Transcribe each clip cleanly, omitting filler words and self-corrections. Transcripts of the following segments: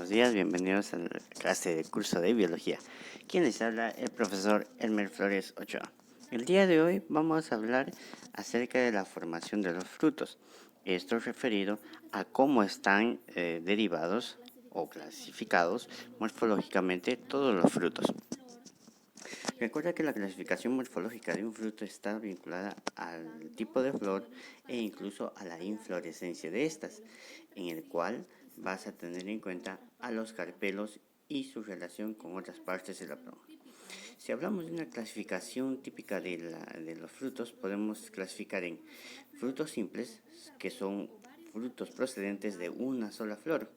buenos días, bienvenidos a la clase de curso de biología. Quien les habla, el profesor Elmer Flores Ochoa. El día de hoy vamos a hablar acerca de la formación de los frutos. Esto es referido a cómo están derivados o clasificados morfológicamente todos los frutos. Recuerda que la clasificación morfológica de un fruto está vinculada al tipo de flor e incluso a la inflorescencia de estas, en el cual vas a tener en cuenta a los carpelos y su relación con otras partes de la planta. Si hablamos de una clasificación típica de los frutos, podemos clasificar en frutos simples, que son frutos procedentes de una sola flor,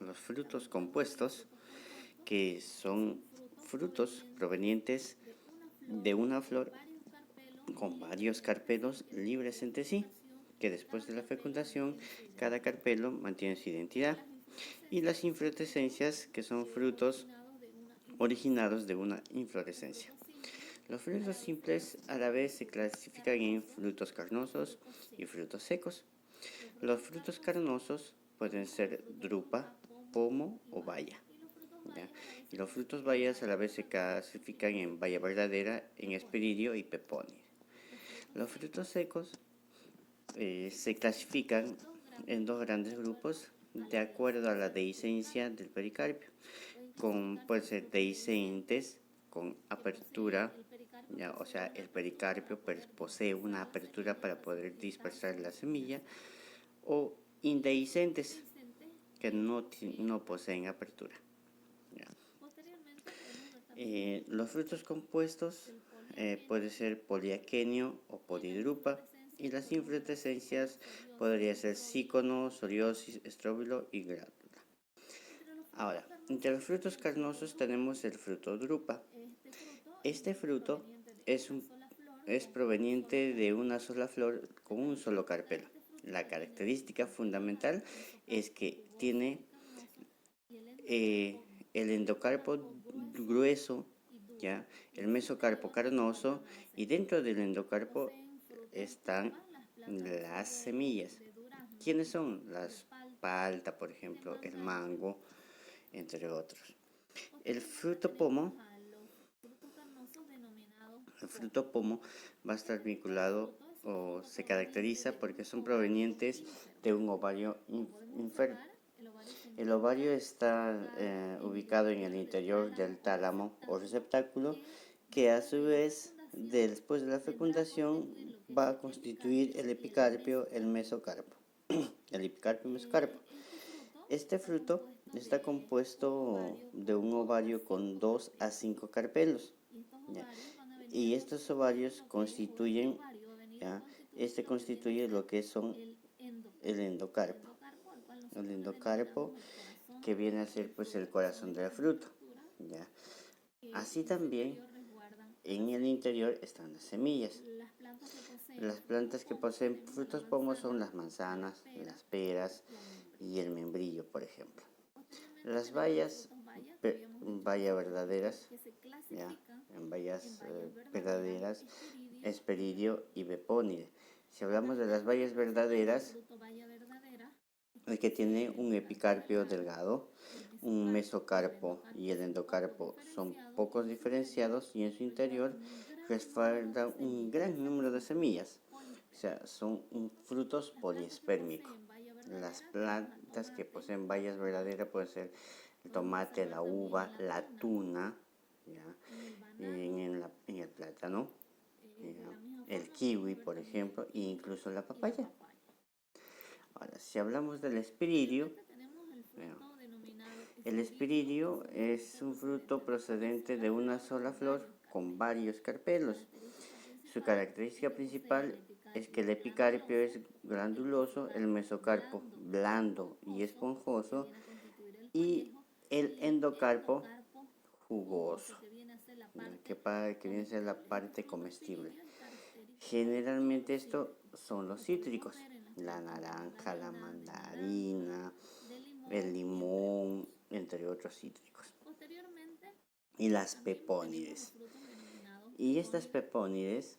los frutos compuestos, que son frutos provenientes de una flor con varios carpelos libres entre sí, que después de la fecundación cada carpelo mantiene su identidad, y las inflorescencias, que son frutos originados de una inflorescencia. Los frutos simples a la vez se clasifican en frutos carnosos y frutos secos. Los frutos carnosos pueden ser drupa, pomo o baya. ¿Ya? Y los frutos bayas a la vez se clasifican en baya verdadera, en hesperidio y pepónide. Los frutos secos se clasifican en dos grandes grupos de acuerdo a la dehiscencia del pericarpio. Pueden ser dehiscentes con apertura, ¿ya? O sea, el pericarpio posee una apertura para poder dispersar la semilla, o indehiscentes, que no poseen apertura. Los frutos compuestos puede ser poliaquenio o polidrupa, y las inflorescencias podría ser cícono, soriosis, estróbilo y glándulo. Ahora, entre los frutos carnosos tenemos el fruto drupa. Este fruto es proveniente de una sola flor con un solo carpelo. La característica fundamental es que tiene el endocarpo grueso, ¿ya? El mesocarpo carnoso, y dentro del endocarpo están las semillas. ¿Quiénes son? Las palta, por ejemplo, el mango, entre otros. El fruto pomo va a estar vinculado o se caracteriza porque son provenientes de un ovario inferior. El ovario está ubicado en el interior del tálamo o receptáculo, que a su vez, después de la fecundación, va a constituir el epicarpio, el mesocarpo. El epicarpio y mesocarpo. Este fruto está compuesto de un ovario con 2 a 5 carpelos, ¿ya? Y estos ovarios constituye lo que son el endocarpo. El endocarpo, que viene a ser pues el corazón del fruto, ¿ya? Así también en el interior están las semillas. Las plantas que poseen frutos pomos son las manzanas, las peras y el membrillo, por ejemplo. Las bayas verdaderas, ¿ya? En bayas verdaderas, hesperidio y bepónide. Si hablamos de las bayas verdaderas, el que tiene un epicarpio delgado, un mesocarpo y el endocarpo son pocos diferenciados, y en su interior respalda un gran número de semillas. O sea, son frutos poliespérmicos. Las plantas que poseen bayas verdaderas pueden ser el tomate, la uva, la tuna, ¿ya? En el plátano, ¿ya? El kiwi, por ejemplo, e incluso la papaya. Ahora, si hablamos del espiridio, el espiridio es un fruto procedente de una sola flor con varios carpelos. Su característica principal es que el epicarpio es glanduloso, el mesocarpo blando y esponjoso, y el endocarpo jugoso, que viene a ser la parte comestible. Generalmente estos son los cítricos: la naranja, la mandarina, el limón, entre otros cítricos. Y las pepónides. Y estas pepónides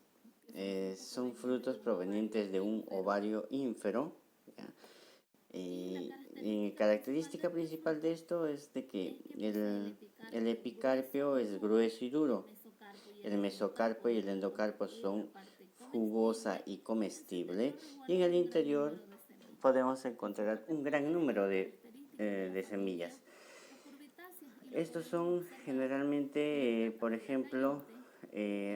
son frutos provenientes de un ovario ínfero, ¿ya? Característica principal de esto es de que el epicarpio es grueso y duro. El mesocarpo y el endocarpo son jugosa y comestible, y en el interior podemos encontrar un gran número de semillas. Estos son generalmente, por ejemplo,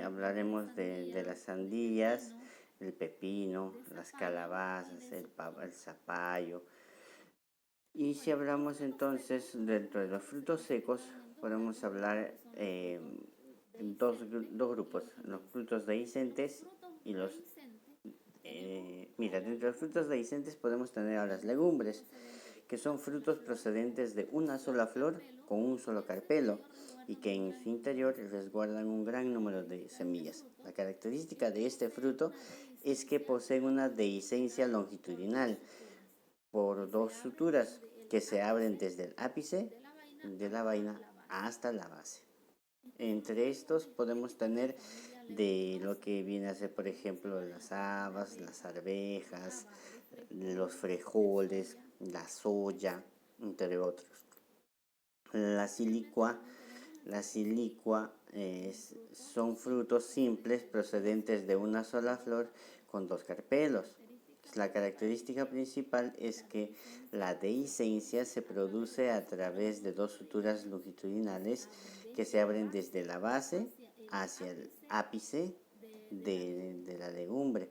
hablaremos de las sandías, el pepino, las calabazas, el zapallo. Y si hablamos entonces dentro de los frutos secos, podemos hablar dos grupos, los frutos dehiscentes y los... mira, dentro de los frutos dehiscentes podemos tener a las legumbres, que son frutos procedentes de una sola flor con un solo carpelo y que en su interior resguardan un gran número de semillas. La característica de este fruto es que poseen una dehiscencia longitudinal por dos suturas que se abren desde el ápice de la vaina hasta la base. Entre estos podemos tener de lo que viene a ser, por ejemplo, las habas, las arvejas, los frijoles, la soya, entre otros. La silicua son frutos simples procedentes de una sola flor con dos carpelos. La característica principal es que la dehiscencia se produce a través de dos suturas longitudinales que se abren desde la base hacia el ápice de la legumbre,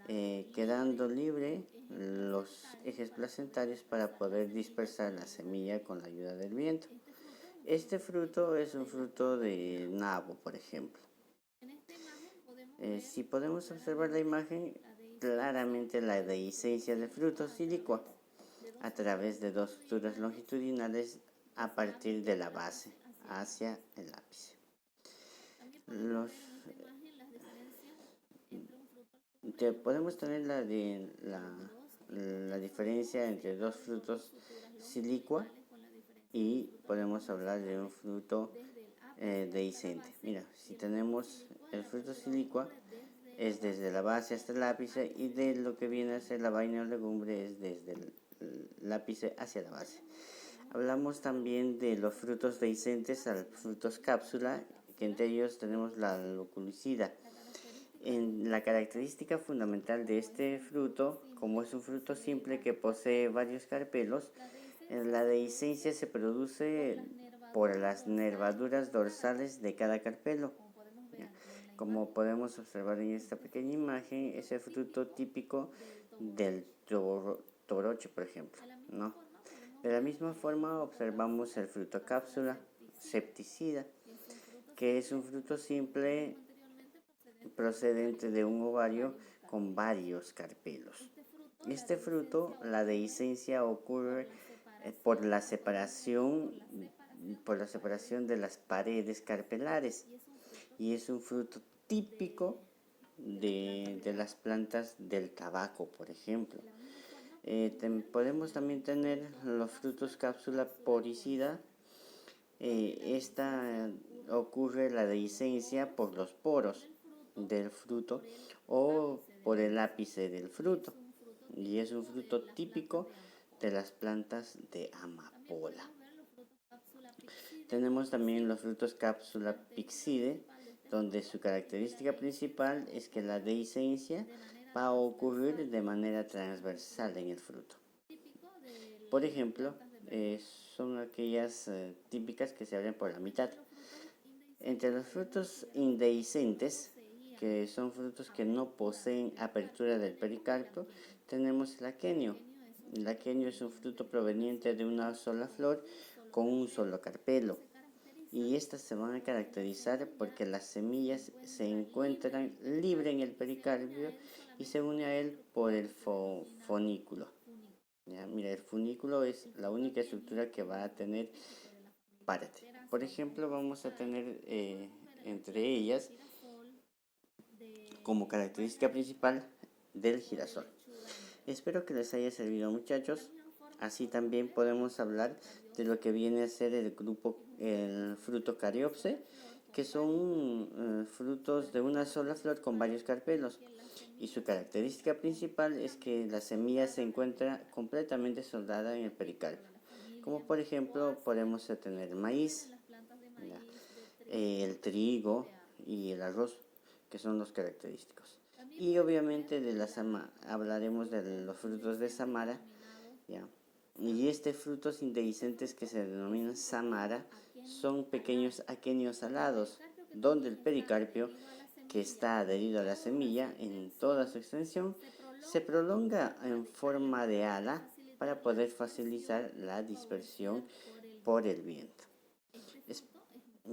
quedando libre los ejes placentarios para poder dispersar la semilla con la ayuda del viento. Este fruto es un fruto de nabo, por ejemplo. Si podemos observar la imagen, claramente la dehiscencia de frutos silicua a través de dos suturas longitudinales a partir de la base hacia el ápice. Podemos tener la diferencia entre dos frutos silicua y podemos hablar de un fruto dehiscente. Mira, si tenemos el fruto silicua es desde la base hasta el ápice, y de lo que viene a ser la vaina o legumbre es desde el ápice hacia la base. Hablamos también de los frutos dehiscentes a los frutos cápsula, que entre ellos tenemos la loculicida. En la característica fundamental de este fruto, como es un fruto simple que posee varios carpelos, la dehiscencia se produce por las nervaduras dorsales de cada carpelo. Como podemos observar en esta pequeña imagen, es el fruto típico del toroche, por ejemplo, ¿no? De la misma forma observamos el fruto cápsula septicida, que es un fruto simple procedente de un ovario con varios carpelos. Este fruto, la dehiscencia ocurre por la separación de las paredes carpelares, y es un fruto típico de las plantas del tabaco, por ejemplo. Podemos también tener los frutos cápsula poricida. Esta ocurre la dehiscencia por los poros del fruto o por el ápice del fruto, y es un fruto típico de las plantas de amapola. Tenemos también los frutos cápsula pixide, donde su característica principal es que la dehiscencia va a ocurrir de manera transversal en el fruto. Por ejemplo, son aquellas típicas que se abren por la mitad. Entre los frutos indehiscentes, que son frutos que no poseen apertura del pericarpio, tenemos el aquenio. El aquenio es un fruto proveniente de una sola flor con un solo carpelo, y estas se van a caracterizar porque las semillas se encuentran libre en el pericarpio y se une a él por el fonículo. Mira, el funículo es la única estructura que va a tener parte. Por ejemplo, vamos a tener entre ellas como característica principal del girasol. Espero que les haya servido, muchachos. Así también podemos hablar de lo que viene a ser el fruto cariopse, que son frutos de una sola flor con varios carpelos. Y su característica principal es que la semilla se encuentra completamente soldada en el pericarpio. Como por ejemplo podemos tener maíz, ¿ya? El trigo y el arroz, que son los característicos. Y obviamente de hablaremos de los frutos de Samara, ¿ya? Y estos frutos indehiscentes que se denominan samara son pequeños aquenios alados, donde el pericarpio, que está adherido a la semilla en toda su extensión, se prolonga en forma de ala para poder facilitar la dispersión por el viento.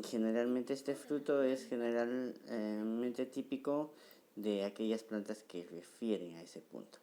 Generalmente este fruto es generalmente típico de aquellas plantas que refieren a ese punto.